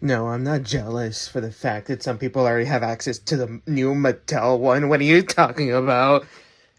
No, I'm not jealous for the fact that some people already have access to the new Mattel one. What are you talking about?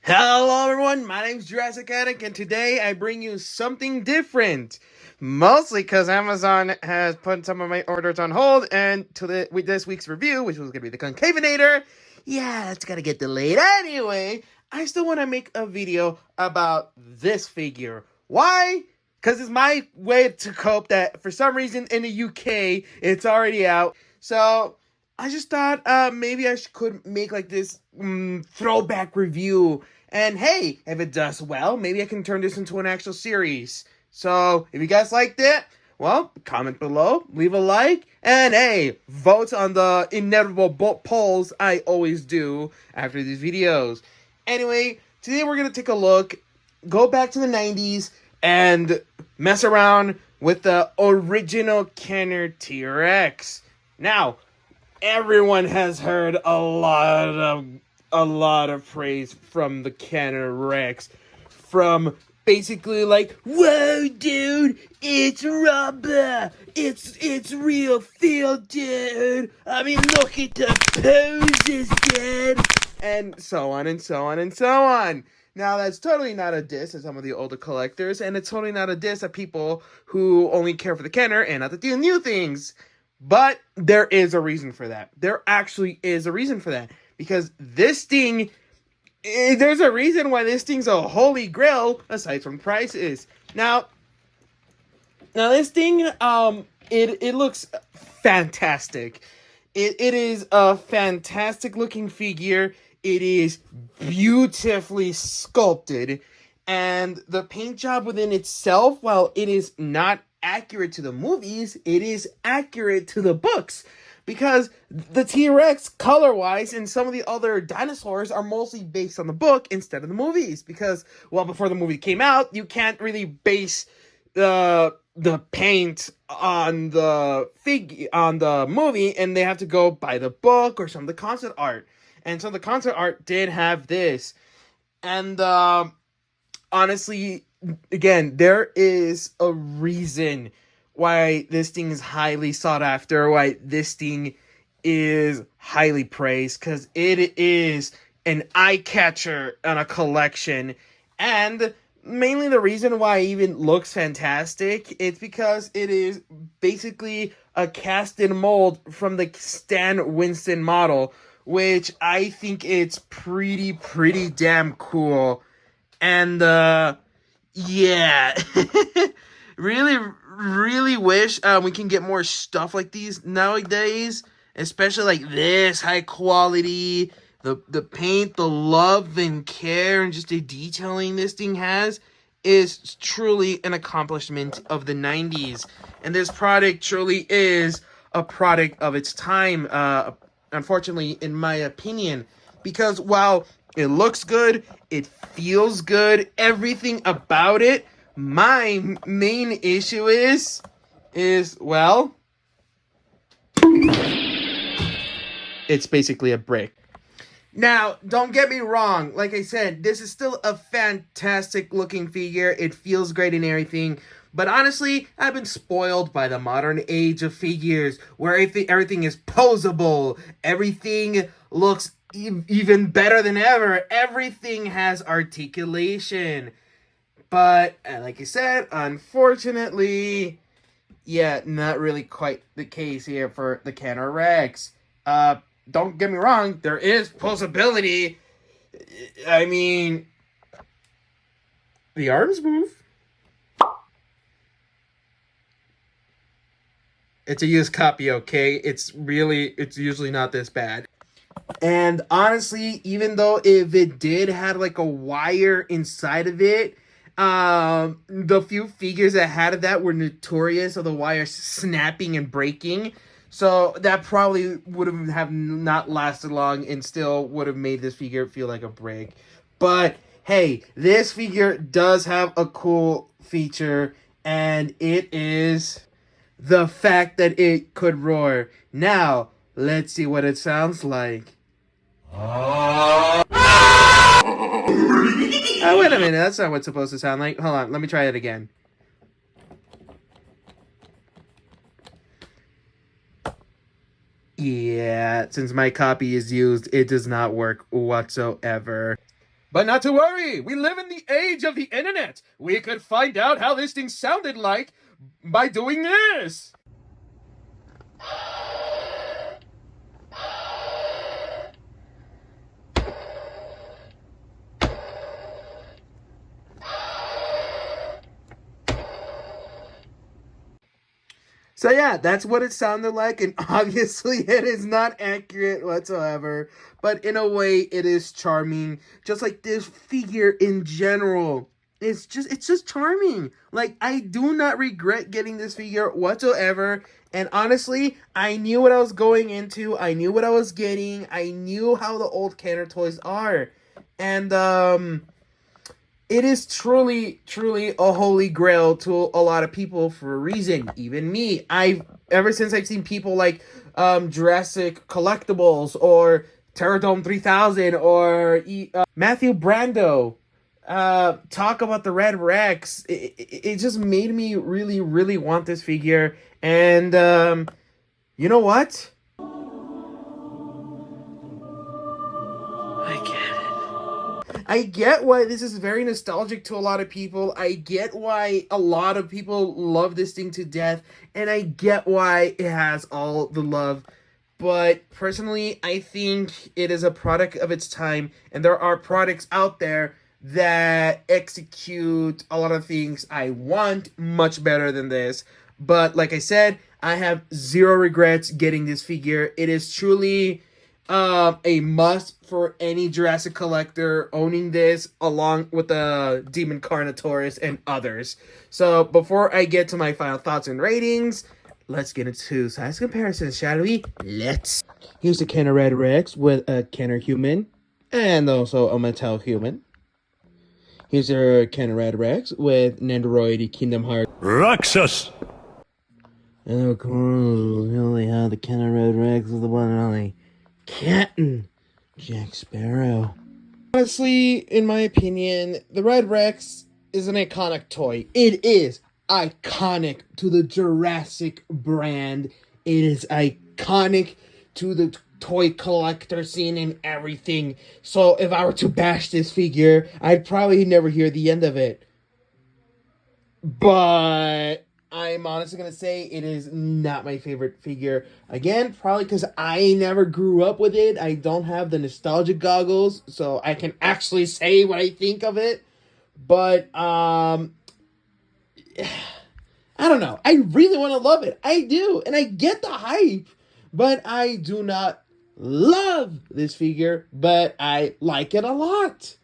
Hello, everyone. My name's Jurassic, and today I bring you something different. Mostly because Amazon has put some of my orders on hold, and with this week's review, which was going to be the Concavinator, yeah, it's going to get delayed anyway. I still want to make a video about this figure. Why? Because it's my way to cope that for some reason in the UK, it's already out. So I just thought maybe I could make like this throwback review. And hey, if it does well, maybe I can turn this into an actual series. So if you guys liked it, well, comment below, leave a like, and hey, vote on the inevitable polls I always do after these videos. Anyway, today we're going to take a look, go back to the 90s, and mess around with the original Kenner T-Rex. Now, everyone has heard a lot of praise from the Kenner Rex, from basically like, whoa, dude, it's rubber, it's real feel, dude. I mean, look at the poses, dude, and so on and so on and so on. Now, that's totally not a diss at some of the older collectors, and it's totally not a diss at people who only care for the Kenner and not the new things. But there is a reason for that. There actually is a reason for that. Because this thing, there's a reason why this thing's a holy grail, aside from prices. Now this thing, it looks fantastic. It is a fantastic looking figure. It is beautifully sculpted, and the paint job within itself, while it is not accurate to the movies, it is accurate to the books, because the T-Rex, color-wise, and some of the other dinosaurs are mostly based on the book instead of the movies, because, well, before the movie came out, you can't really base the paint on the movie, and they have to go by the book or some of the concept art. And some of the concept art did have this. And honestly, again, there is a reason why this thing is highly sought after, why this thing is highly praised, because it is an eye catcher and a collection. And mainly the reason why it even looks fantastic, it's because it is basically a cast in mold from the Stan Winston model, which I think it's pretty damn cool. And yeah, really wish we can get more stuff like these nowadays, especially like this high quality. The paint, the love and care, and just the detailing this thing has is truly an accomplishment of the 90s. And this product truly is a product of its time, unfortunately, in my opinion. Because while it looks good, it feels good, everything about it, my main issue is, well, it's basically a brick. Now, don't get me wrong. Like I said, this is still a fantastic looking figure. It feels great and everything. But honestly, I've been spoiled by the modern age of figures where everything is posable. Everything looks even better than ever. Everything has articulation. But, like I said, unfortunately, yeah, not really quite the case here for the Kenner Rex. Don't get me wrong, there is possibility. I mean, the arms move. It's a used copy, okay? It's usually not this bad. And honestly, even though if it did have like a wire inside of it, the few figures that had that were notorious of the wire snapping and breaking. So that probably would have not lasted long and still would have made this figure feel like a brick. But hey, this figure does have a cool feature, and it is the fact that it could roar. Now, let's see what it sounds like. Oh, wait a minute, that's not what it's supposed to sound like. Hold on, let me try it again. Yeah, since my copy is used, it does not work whatsoever. But not to worry, we live in the age of the internet. We could find out how this thing sounded like by doing this. So yeah, that's what it sounded like, and obviously it is not accurate whatsoever, but in a way it is charming, just like this figure in general. It's just charming. Like, I do not regret getting this figure whatsoever, and honestly, I knew what I was going into, I knew what I was getting, I knew how the old Kenner toys are, and it is truly, truly a holy grail to a lot of people for a reason. Even me. Ever since I've seen people like Jurassic Collectibles or Terradome 3000 or Matthew Brando talk about the Red Rex, it just made me really, really want this figure. And you know what? I get why this is very nostalgic to a lot of people. I get why a lot of people love this thing to death. And I get why it has all the love. But personally, I think it is a product of its time. And there are products out there that execute a lot of things I want much better than this. But like I said, I have zero regrets getting this figure. It is truly a must for any Jurassic collector owning this, along with the Demon Carnotaurus and others. So before I get to my final thoughts and ratings, let's get into size comparisons, shall we? Let's. Here's a Kenner Red Rex with a Kenner human and also a Mattel human. Here's a Kenner Red Rex with Nendoroid Kingdom Hearts Roxas! And of course, we only have the Kenner Red Rex with the one and only Captain Jack Sparrow. Honestly, in my opinion, the Red Rex is an iconic toy. It is iconic to the Jurassic brand. It is iconic to the toy collector scene and everything. So if I were to bash this figure, I'd probably never hear the end of it. But I'm honestly going to say it is not my favorite figure. Again, probably because I never grew up with it. I don't have the nostalgia goggles, so I can actually say what I think of it. But, I don't know. I really want to love it. I do. And I get the hype. But I do not love this figure. But I like it a lot.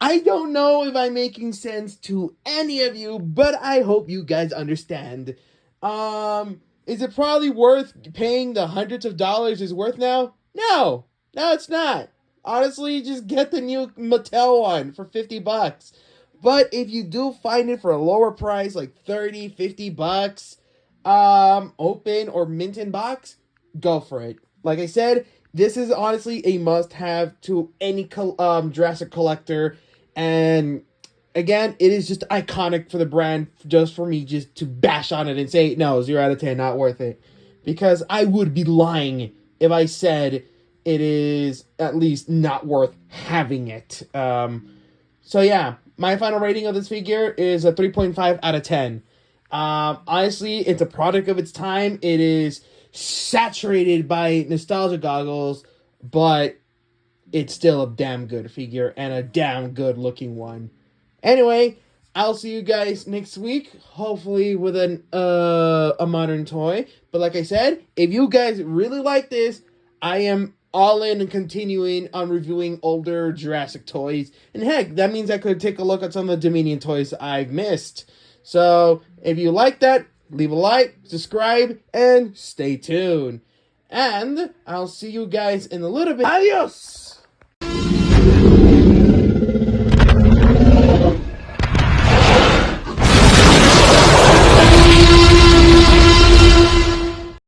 I don't know if I'm making sense to any of you, but I hope you guys understand. Is it probably worth paying the hundreds of dollars it's worth now? No, it's not. Honestly, just get the new Mattel one for $50. But if you do find it for a lower price, like $30, $50, open or mint in box, go for it. Like I said, this is honestly a must-have to any Jurassic collector. And again, it is just iconic for the brand, just for me just to bash on it and say, no, 0 out of 10, not worth it. Because I would be lying if I said it is at least not worth having it. So yeah, my final rating of this figure is a 3.5 out of 10. Honestly, it's a product of its time. It is saturated by nostalgia goggles, but it's still a damn good figure and a damn good looking one. Anyway, I'll see you guys next week, hopefully with a modern toy. But like I said, if you guys really like this, I am all in and continuing on reviewing older Jurassic toys. And heck, that means I could take a look at some of the Dominion toys I've missed. So if you like that, leave a like, subscribe, and stay tuned. And I'll see you guys in a little bit. Adios!